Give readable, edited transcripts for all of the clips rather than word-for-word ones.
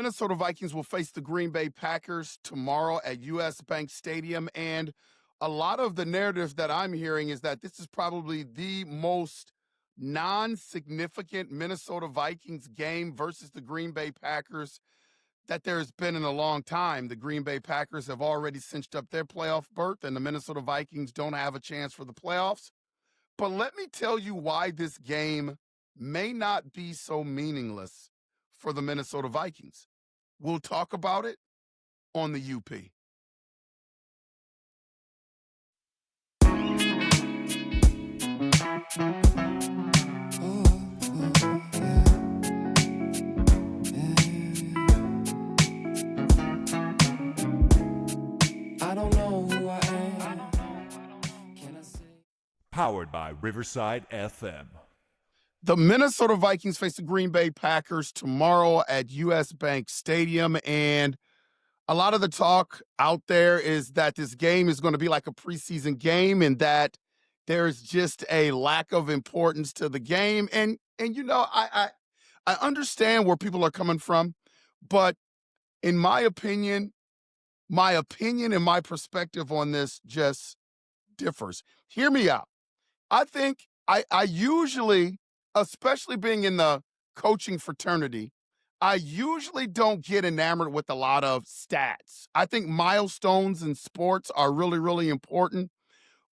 Minnesota Vikings will face the Green Bay Packers tomorrow at US Bank Stadium. And a lot of the narrative that I'm hearing is that this is probably the most non-significant Minnesota Vikings game versus the Green Bay Packers that there's been in a long time. The Green Bay Packers have already cinched up their playoff berth, and the Minnesota Vikings don't have a chance for the playoffs. But let me tell you why this game may not be so meaningless for the Minnesota Vikings. We'll talk about it on the UP. I don't know who I am. Can I say? Powered by Riverside FM. The Minnesota Vikings face the Green Bay Packers tomorrow at US Bank Stadium. And a lot of the talk out there is that this game is going to be like a preseason game and that there's just a lack of importance to the game. And you know, I understand where people are coming from, but in my opinion and my perspective on this just differs. Hear me out. I think I usually, especially being in the coaching fraternity, I usually don't get enamored with a lot of stats. I think milestones in sports are really, really important,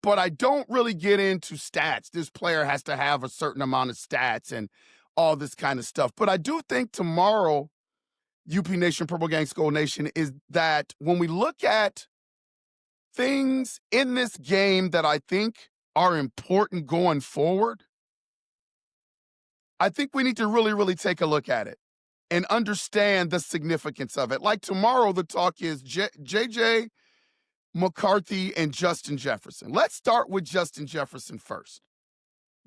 but I don't really get into stats. This player has to have a certain amount of stats and all this kind of stuff. But I do think tomorrow, UP Nation, Purple Gang Skull Nation, is that when we look at things in this game that I think are important going forward, I think we need to really, really take a look at it and understand the significance of it. Like tomorrow, the talk is JJ, McCarthy, and Justin Jefferson. Let's start with Justin Jefferson first.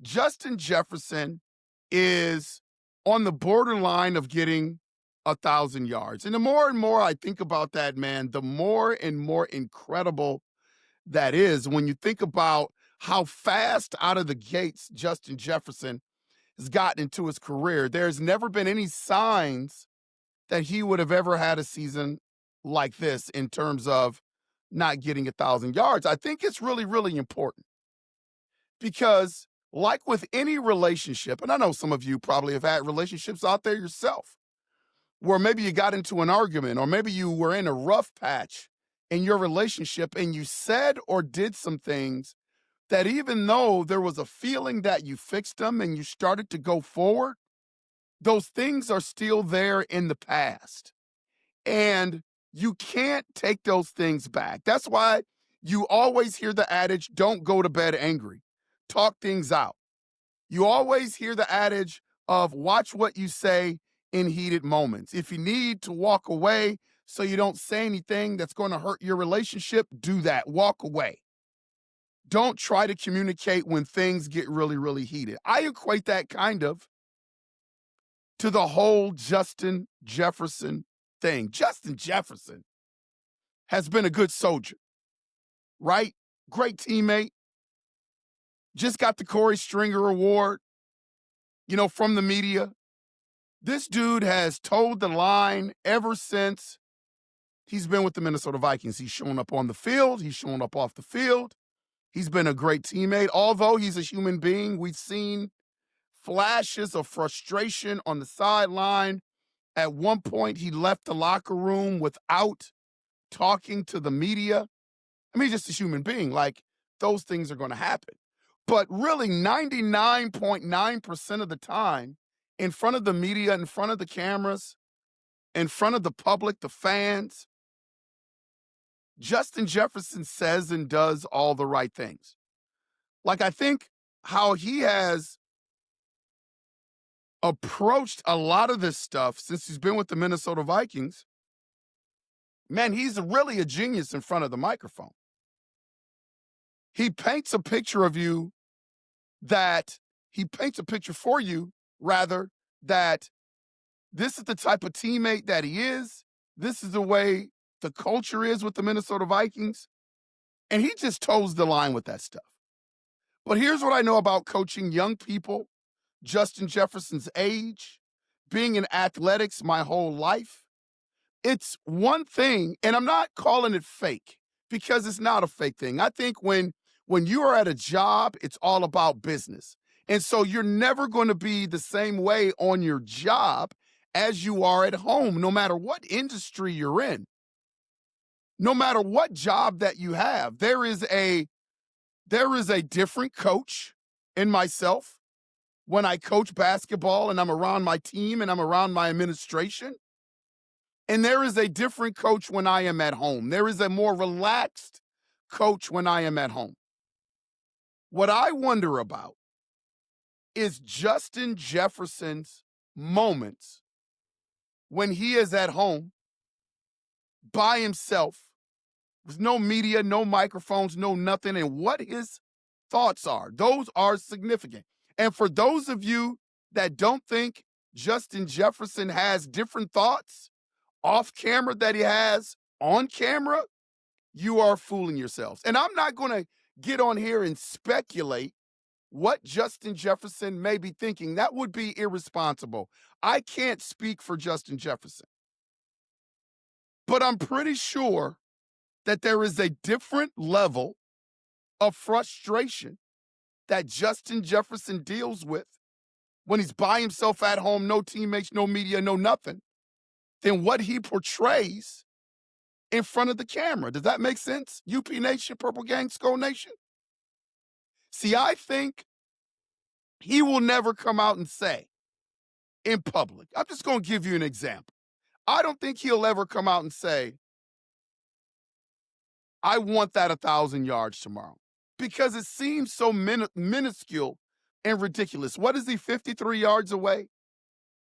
Justin Jefferson is on the borderline of getting 1,000 yards. And the more and more I think about that, man, the more and more incredible that is when you think about how fast out of the gates Justin Jefferson has gotten into his career. There's never been any signs that he would have ever had a season like this in terms of not getting 1,000 yards. I think it's really, really important because like with any relationship, and I know some of you probably have had relationships out there yourself, where maybe you got into an argument or maybe you were in a rough patch in your relationship and you said or did some things that even though there was a feeling that you fixed them and you started to go forward, those things are still there in the past. And you can't take those things back. That's why you always hear the adage, don't go to bed angry. Talk things out. You always hear the adage of watch what you say in heated moments. If you need to walk away so you don't say anything that's going to hurt your relationship, do that. Walk away. Don't try to communicate when things get really, really heated. I equate that kind of to the whole Justin Jefferson thing. Justin Jefferson has been a good soldier, right? Great teammate. Just got the Corey Stringer Award, from the media. This dude has toed the line ever since he's been with the Minnesota Vikings. He's shown up on the field. He's shown up off the field. He's been a great teammate. Although he's a human being, we've seen flashes of frustration on the sideline. At one point, he left the locker room without talking to the media. I mean, just a human being. Like, those things are going to happen. But really, 99.9% of the time, in front of the media, in front of the cameras, in front of the public, the fans, Justin Jefferson says and does all the right things. Like, I think how he has approached a lot of this stuff since he's been with the Minnesota Vikings, man, he's really a genius in front of the microphone. He paints a picture for you, that this is the type of teammate that he is. This is the way the culture is with the Minnesota Vikings. And he just toes the line with that stuff. But here's what I know about coaching young people, Justin Jefferson's age, being in athletics my whole life. It's one thing, and I'm not calling it fake because it's not a fake thing. I think when you are at a job, it's all about business. And so you're never going to be the same way on your job as you are at home, no matter what industry you're in. No matter what job that you have, there is a different coach in myself when I coach basketball and I'm around my team and I'm around my administration. And there is a different coach when I am at home. There is a more relaxed coach when I am at home. What I wonder about is Justin Jefferson's moments when he is at home by himself with no media, no microphones, no nothing, and what his thoughts are. Those are significant. And for those of you that don't think Justin Jefferson has different thoughts off camera that he has on camera, you are fooling yourselves. And I'm not going to get on here and speculate what Justin Jefferson may be thinking. That would be irresponsible. I can't speak for Justin Jefferson. But I'm pretty sure that there is a different level of frustration that Justin Jefferson deals with when he's by himself at home, no teammates, no media, no nothing, than what he portrays in front of the camera. Does that make sense? UP Nation, Purple Gang, Skull Nation? See, I think he will never come out and say in public. I'm just going to give you an example. I don't think he'll ever come out and say, I want that 1,000 yards tomorrow, because it seems so minuscule and ridiculous. What is he, 53 yards away?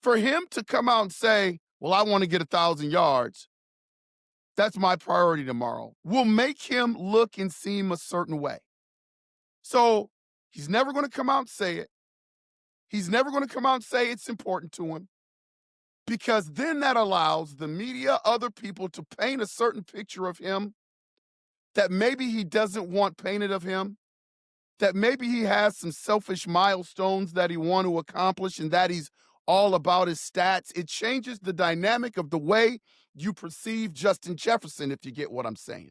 For him to come out and say, well, I want to get 1,000 yards, that's my priority tomorrow, will make him look and seem a certain way. So he's never going to come out and say it. He's never going to come out and say it's important to him, because then that allows the media, other people, to paint a certain picture of him that maybe he doesn't want painted of him, that maybe he has some selfish milestones that he want to accomplish and that he's all about his stats. It changes the dynamic of the way you perceive Justin Jefferson, if you get what I'm saying.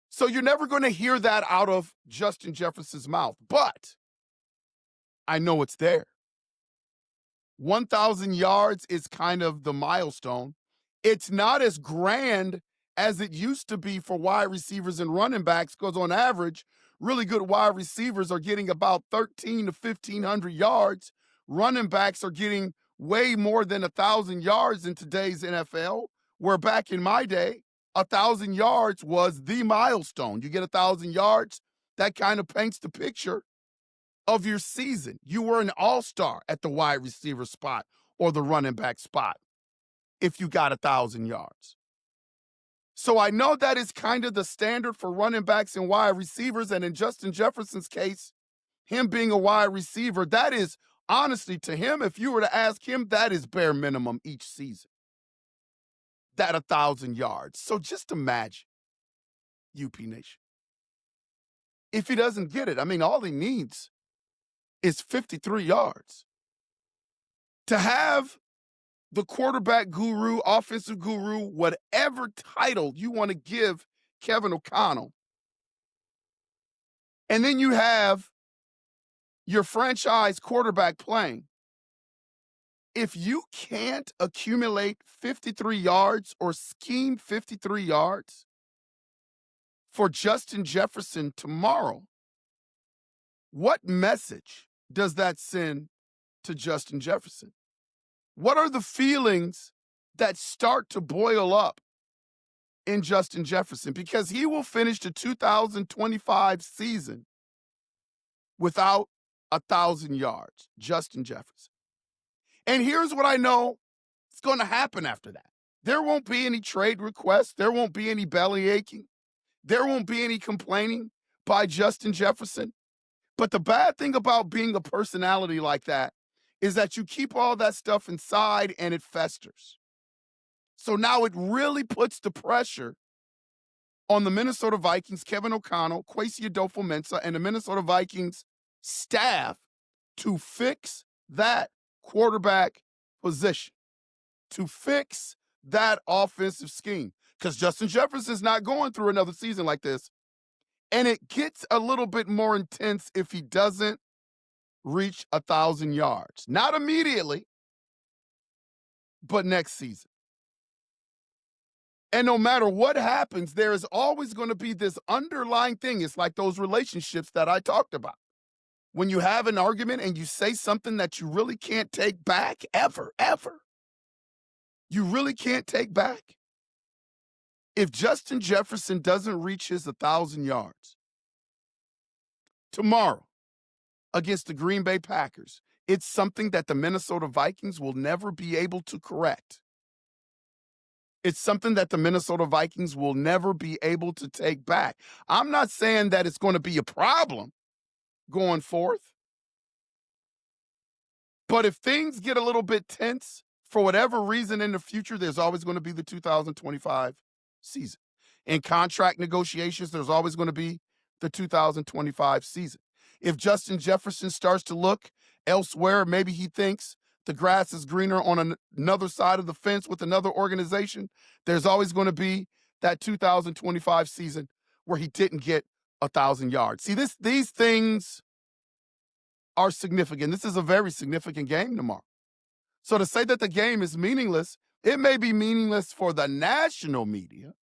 So you're never going to hear that out of Justin Jefferson's mouth, but I know it's there. 1,000 yards is kind of the milestone. It's not as grand as it used to be for wide receivers and running backs, because on average, really good wide receivers are getting about 1,300 to 1,500 yards. Running backs are getting way more than 1,000 yards in today's NFL, where back in my day, 1,000 yards was the milestone. You get 1,000 yards, that kind of paints the picture of your season. You were an all-star at the wide receiver spot or the running back spot if you got 1,000 yards. So I know that is kind of the standard for running backs and wide receivers. And in Justin Jefferson's case, him being a wide receiver, that is honestly, to him, if you were to ask him, that is bare minimum each season. That 1,000 yards. So just imagine, UP Nation, if he doesn't get it, I mean, all he needs is 53 yards. To have the quarterback guru, offensive guru, whatever title you want to give Kevin O'Connell, and then you have your franchise quarterback playing. If you can't accumulate 53 yards or scheme 53 yards for Justin Jefferson tomorrow, what message does that send to Justin Jefferson? What are the feelings that start to boil up in Justin Jefferson? Because he will finish the 2025 season without 1,000 yards, Justin Jefferson. And here's what I know is going to happen after that. There won't be any trade requests. There won't be any belly aching. There won't be any complaining by Justin Jefferson. But the bad thing about being a personality like that is that you keep all that stuff inside and it festers. So now it really puts the pressure on the Minnesota Vikings, Kevin O'Connell, Kwesi Adofo-Mensah, and the Minnesota Vikings staff to fix that quarterback position, to fix that offensive scheme because Justin Jefferson's not going through another season like this. And it gets a little bit more intense if he doesn't reach 1,000 yards. Not immediately, but next season. And no matter what happens, there is always going to be this underlying thing. It's like those relationships that I talked about. When you have an argument and you say something that you really can't take back ever. You really can't take back. If Justin Jefferson doesn't reach his 1,000 yards tomorrow against the Green Bay Packers, it's something that the Minnesota Vikings will never be able to correct. It's something that the Minnesota Vikings will never be able to take back. I'm not saying that it's going to be a problem going forth. But if things get a little bit tense, for whatever reason in the future, there's always going to be the 2025 season. In contract negotiations, there's always going to be the 2025 season. If Justin Jefferson starts to look elsewhere, maybe he thinks the grass is greener on another side of the fence with another organization, there's always going to be that 2025 season where he didn't get 1,000 yards. See, these things are significant. This is a very significant game tomorrow. So to say that the game is meaningless, it may be meaningless for the national media,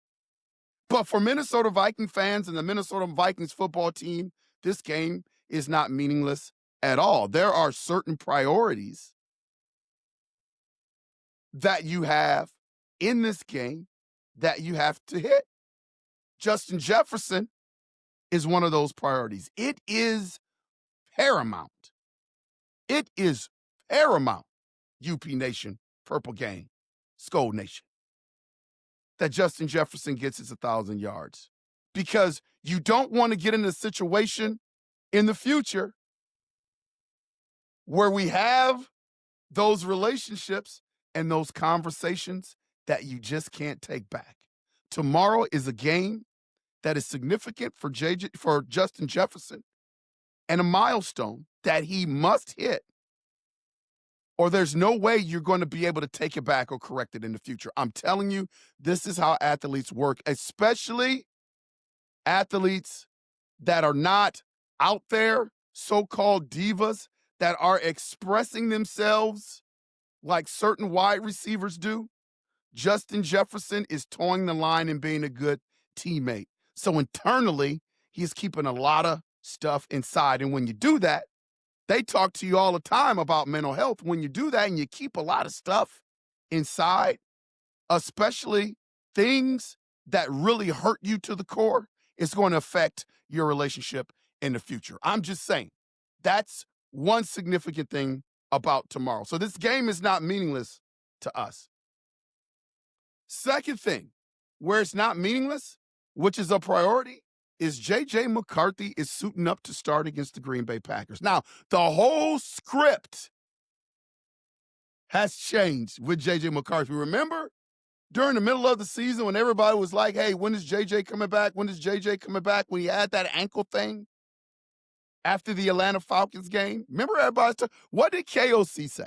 but for Minnesota Viking fans and the Minnesota Vikings football team, this game is not meaningless at all. There are certain priorities that you have in this game that you have to hit. Justin Jefferson is one of those priorities. It is paramount. It is paramount, UP Nation, Purple Gang, Skull Nation, that Justin Jefferson gets his 1,000 yards. Because you don't want to get in a situation in the future where we have those relationships and those conversations that you just can't take back. Tomorrow is a game that is significant for Justin Jefferson and a milestone that he must hit, or there's no way you're going to be able to take it back or correct it in the future. I'm telling you, this is how athletes work, especially athletes that are not out there, so-called divas, that are expressing themselves like certain wide receivers do. Justin Jefferson is towing the line and being a good teammate. So internally, he's keeping a lot of stuff inside. And when you do that, they talk to you all the time about mental health. When you do that and you keep a lot of stuff inside, especially things that really hurt you to the core, it's going to affect your relationship in the future. I'm just saying, that's one significant thing about tomorrow. So this game is not meaningless to us. Second thing, where it's not meaningless, which is a priority, is J.J. McCarthy is suiting up to start against the Green Bay Packers. Now, the whole script has changed with J.J. McCarthy. Remember, during the middle of the season when everybody was like, hey, when is J.J. coming back? When is J.J. coming back? When he had that ankle thing after the Atlanta Falcons game. Remember everybody's what did KOC say?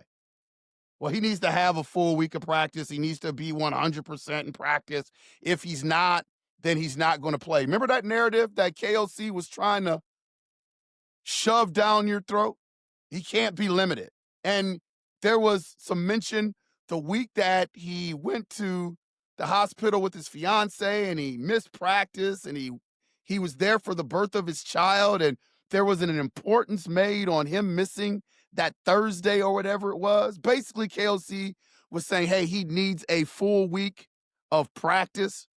Well, he needs to have a full week of practice. He needs to be 100% in practice. If he's not, then he's not going to play. Remember that narrative that KOC was trying to shove down your throat? He can't be limited. And there was some mention the week that he went to the hospital with his fiance and he missed practice and he was there for the birth of his child, and there was an importance made on him missing that Thursday or whatever it was. Basically, KOC was saying, hey, he needs a full week of practice.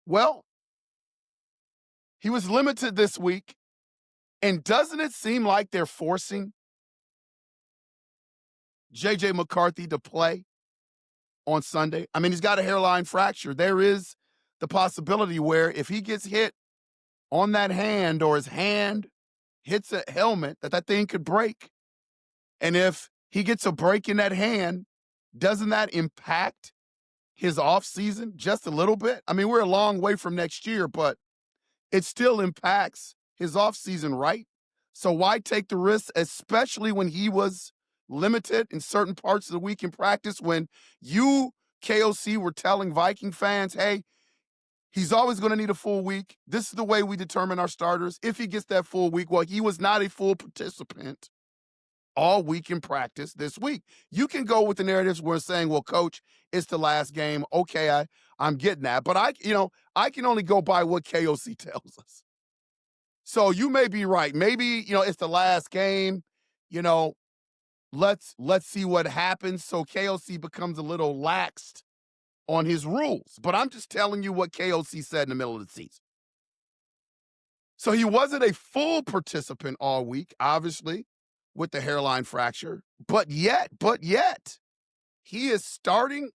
Well, he was limited this week, and doesn't it seem like they're forcing J.J. McCarthy to play on Sunday? I mean, he's got a hairline fracture. There is the possibility where if he gets hit on that hand or his hand hits a helmet, that thing could break. And if he gets a break in that hand, doesn't that impact his offseason just a little bit? I mean, we're a long way from next year, but it still impacts his offseason, right? So why take the risk, especially when he was limited in certain parts of the week in practice, when you KOC were telling Viking fans, hey, he's always going to need a full week. This is the way we determine our starters. If he gets that full week, well, he was not a full participant all week in practice this week. You can go with the narratives where it's saying, well, coach, it's the last game. Okay, I'm getting that. But I can only go by what KOC tells us. So you may be right. Maybe, it's the last game. Let's see what happens. So KOC becomes a little laxed on his rules. But I'm just telling you what KOC said in the middle of the season. So he wasn't a full participant all week, obviously, with the hairline fracture. But yet, he is starting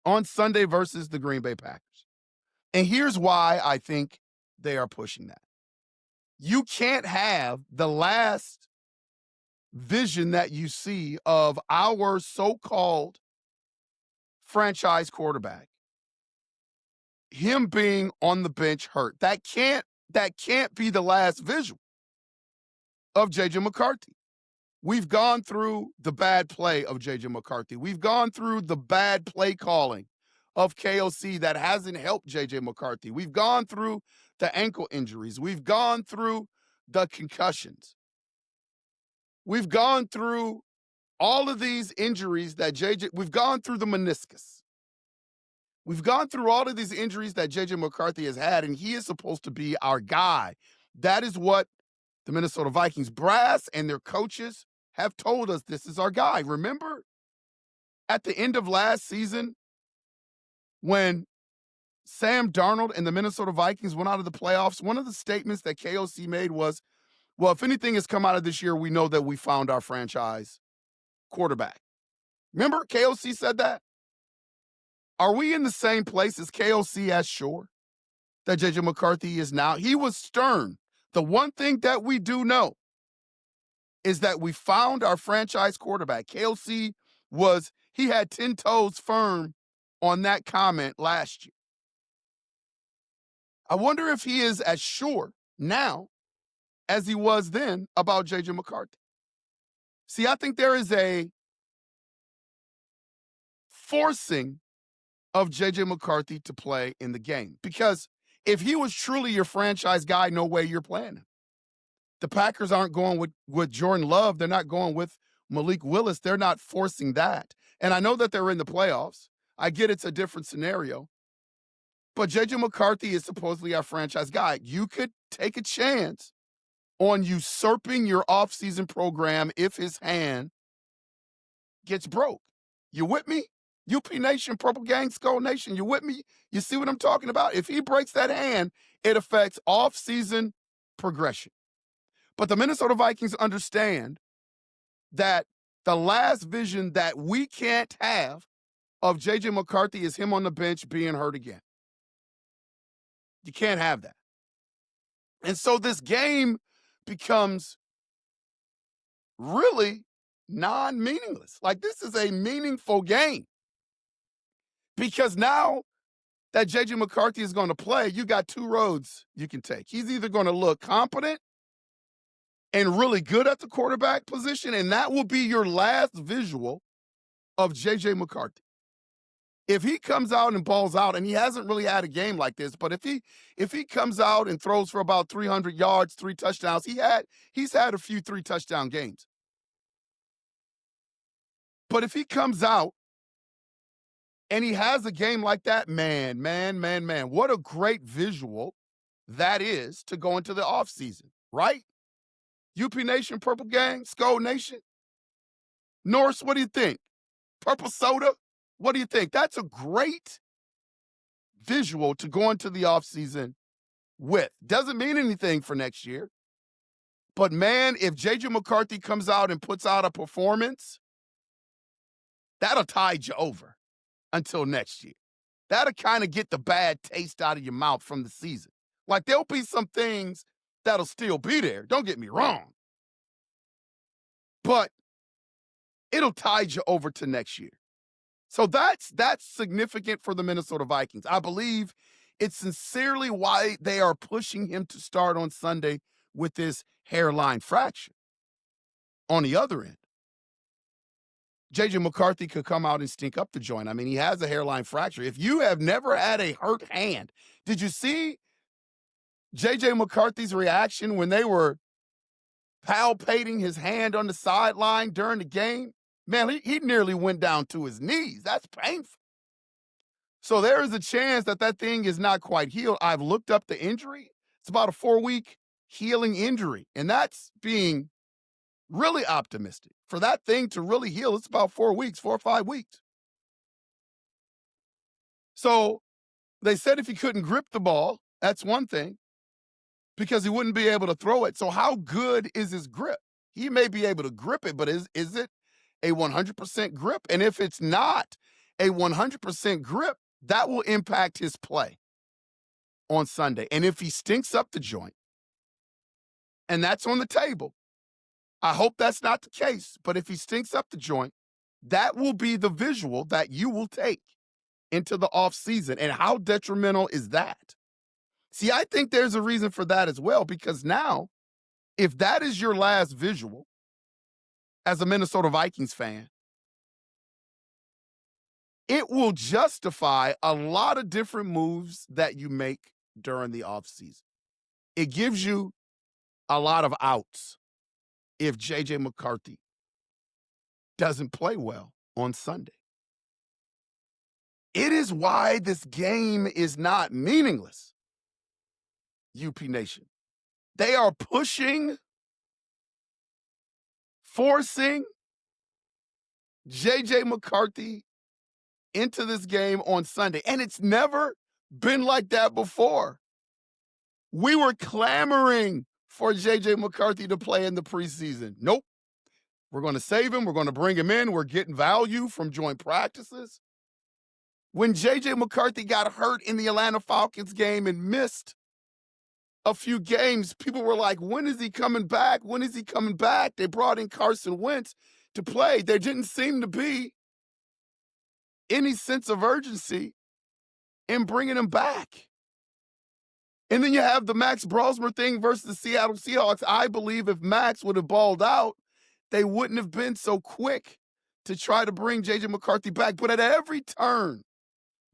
on Sunday versus the Green Bay Packers. And here's why I think they are pushing that. You can't have the last vision that you see of our so-called franchise quarterback, him being on the bench hurt. That can't be the last visual of J.J. McCarthy. We've gone through the bad play of J.J. McCarthy. We've gone through the bad play calling of KOC that hasn't helped J.J. McCarthy. We've gone through the ankle injuries. We've gone through the concussions. We've gone through all of these injuries that we've gone through the meniscus. We've gone through all of these injuries that J.J. McCarthy has had, and he is supposed to be our guy. That is what the Minnesota Vikings brass and their coaches have told us. This is our guy. Remember at the end of last season when Sam Darnold and the Minnesota Vikings went out of the playoffs, one of the statements that KOC made was, well, if anything has come out of this year, we know that we found our franchise quarterback. Remember KOC said that? Are we in the same place as KOC as sure that J.J. McCarthy is now? He was stern. The one thing that we do know is that we found our franchise quarterback. KOC he had 10 toes firm on that comment last year. I wonder if he is as sure now as he was then about J.J. McCarthy. See, I think there is a forcing of J.J. McCarthy to play in the game. Because if he was truly your franchise guy, no way you're playing him. The Packers aren't going with Jordan Love. They're not going with Malik Willis. They're not forcing that. And I know that they're in the playoffs. I get it's a different scenario. But J.J. McCarthy is supposedly our franchise guy. You could take a chance on usurping your offseason program if his hand gets broke. You with me? UP Nation, Purple Gang, Skull Nation, you with me? You see what I'm talking about? If he breaks that hand, it affects off-season progression. But the Minnesota Vikings understand that the last vision that we can't have of J.J. McCarthy is him on the bench being hurt again. You can't have that. And so this game becomes really non-meaningless. Like, this is a meaningful game. Because now that J.J. McCarthy is going to play, you got two roads you can take. He's either going to look competent and really good at the quarterback position, and that will be your last visual of J.J. McCarthy. If he comes out and balls out, and he hasn't really had a game like this, but if he comes out and throws for about 300 yards, 3 touchdowns, he's had a few 3-touchdown games. But if he comes out and he has a game like that, man, what a great visual that is to go into the offseason, right? UP Nation, Purple Gang, Skull Nation. Norse, what do you think? Purple Soda, what do you think? That's a great visual to go into the offseason with. Doesn't mean anything for next year. But, man, if J.J. McCarthy comes out and puts out a performance, that'll tide you over until next year. That'll kind of get the bad taste out of your mouth from the season. Like, there'll be some things that'll still be there. Don't get me wrong. But it'll tide you over to next year. So that's significant for the Minnesota Vikings. I believe it's sincerely why they are pushing him to start on Sunday with this hairline fracture. On the other end, J.J. McCarthy could come out and stink up the joint. I mean, he has a hairline fracture. If you have never had a hurt hand, did you see J.J. McCarthy's reaction when they were palpating his hand on the sideline during the game? Man, he nearly went down to his knees. That's painful. So there is a chance that that thing is not quite healed. I've looked up the injury. It's about a 4-week healing injury, and that's being really optimistic. For that thing to really heal, it's about 4 weeks, 4 or 5 weeks. So they said if he couldn't grip the ball, that's one thing, because he wouldn't be able to throw it. So how good is his grip? He may be able to grip it, but is it a 100% grip? And if it's not a 100% grip, that will impact his play on Sunday. And if he stinks up the joint, and that's on the table, I hope that's not the case, but if he stinks up the joint, that will be the visual that you will take into the offseason. And how detrimental is that? See, I think there's a reason for that as well, because now, if that is your last visual as a Minnesota Vikings fan, it will justify a lot of different moves that you make during the offseason. It gives you a lot of outs if J.J. McCarthy doesn't play well on Sunday. It is why this game is not meaningless, UP Nation. They are pushing, forcing J.J. McCarthy into this game on Sunday. And it's never been like that before. We were clamoring for J.J. McCarthy to play in the preseason. Nope. We're going to save him. We're going to bring him in. We're getting value from joint practices. When J.J. McCarthy got hurt in the Atlanta Falcons game and missed a few games, people were like, when is he coming back? When is he coming back? They brought in Carson Wentz to play. There didn't seem to be any sense of urgency in bringing him back. And then you have the Max Brosmer thing versus the Seattle Seahawks. I believe if Max would have balled out, they wouldn't have been so quick to try to bring J.J. McCarthy back. But at every turn,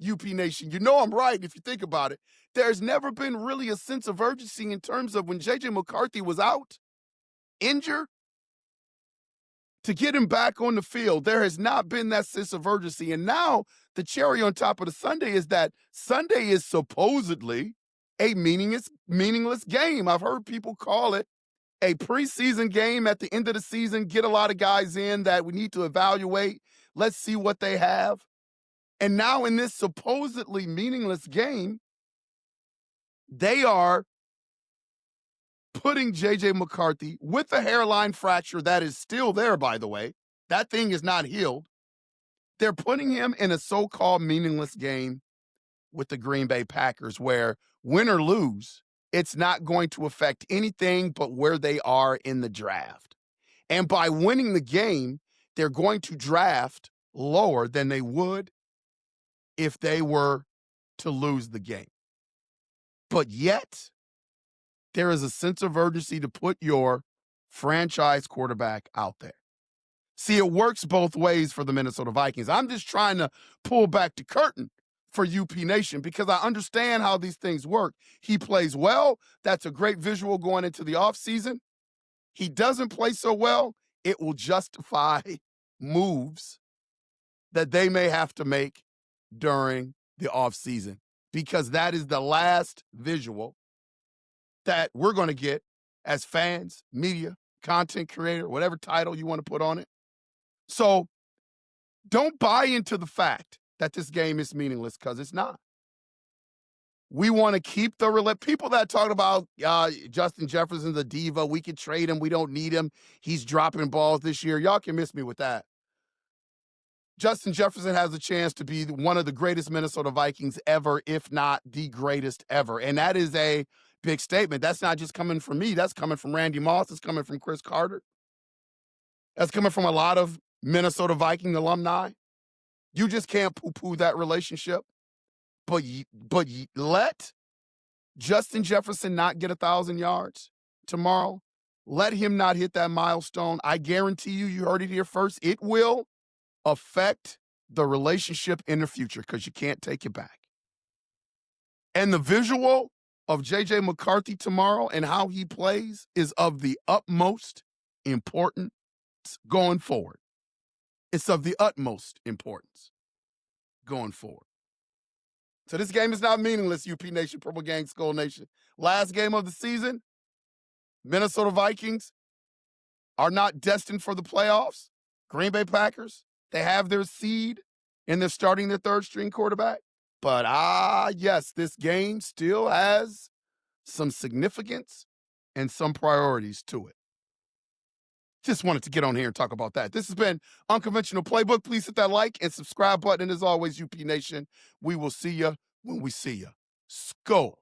UP Nation, you know I'm right if you think about it. There's never been really a sense of urgency in terms of when J.J. McCarthy was out, injured, to get him back on the field. There has not been that sense of urgency. And now the cherry on top of the Sunday is that Sunday is supposedly a meaningless game. I've heard people call it a preseason game at the end of the season, get a lot of guys in that we need to evaluate. Let's see what they have. And now in this supposedly meaningless game, they are putting J.J. McCarthy with a hairline fracture that is still there, by the way. That thing is not healed. They're putting him in a so-called meaningless game with the Green Bay Packers where, win or lose, it's not going to affect anything but where they are in the draft. And by winning the game, they're going to draft lower than they would if they were to lose the game. But yet, there is a sense of urgency to put your franchise quarterback out there. See, it works both ways for the Minnesota Vikings. I'm just trying to pull back the curtain for UP Nation because I understand how these things work. He plays well. That's a great visual going into the offseason. He doesn't play so well. It will justify moves that they may have to make during the offseason because that is the last visual that we're going to get as fans, media, content creator, whatever title you want to put on it. So don't buy into the fact that this game is meaningless because it's not. We want to keep the people that talk about Justin Jefferson's a diva. We can trade him. We don't need him. He's dropping balls this year. Y'all can miss me with that. Justin Jefferson has a chance to be one of the greatest Minnesota Vikings ever, if not the greatest ever. And that is a big statement. That's not just coming from me. That's coming from Randy Moss. It's coming from Chris Carter. That's coming from a lot of Minnesota Viking alumni. You just can't poo-poo that relationship. But let Justin Jefferson not get 1,000 yards tomorrow. Let him not hit that milestone. I guarantee you, you heard it here first. It will affect the relationship in the future because you can't take it back. And the visual of J.J. McCarthy tomorrow and how he plays is of the utmost importance going forward. It's of the utmost importance going forward. So this game is not meaningless, UP Nation, Purple Gang, Skull Nation. Last game of the season, Minnesota Vikings are not destined for the playoffs. Green Bay Packers, they have their seed and they're starting their third string quarterback. But yes, this game still has some significance and some priorities to it. Just wanted to get on here and talk about that. This has been Unconventional Playbook. Please hit that like and subscribe button. And as always, UP Nation, we will see you when we see you. Skull.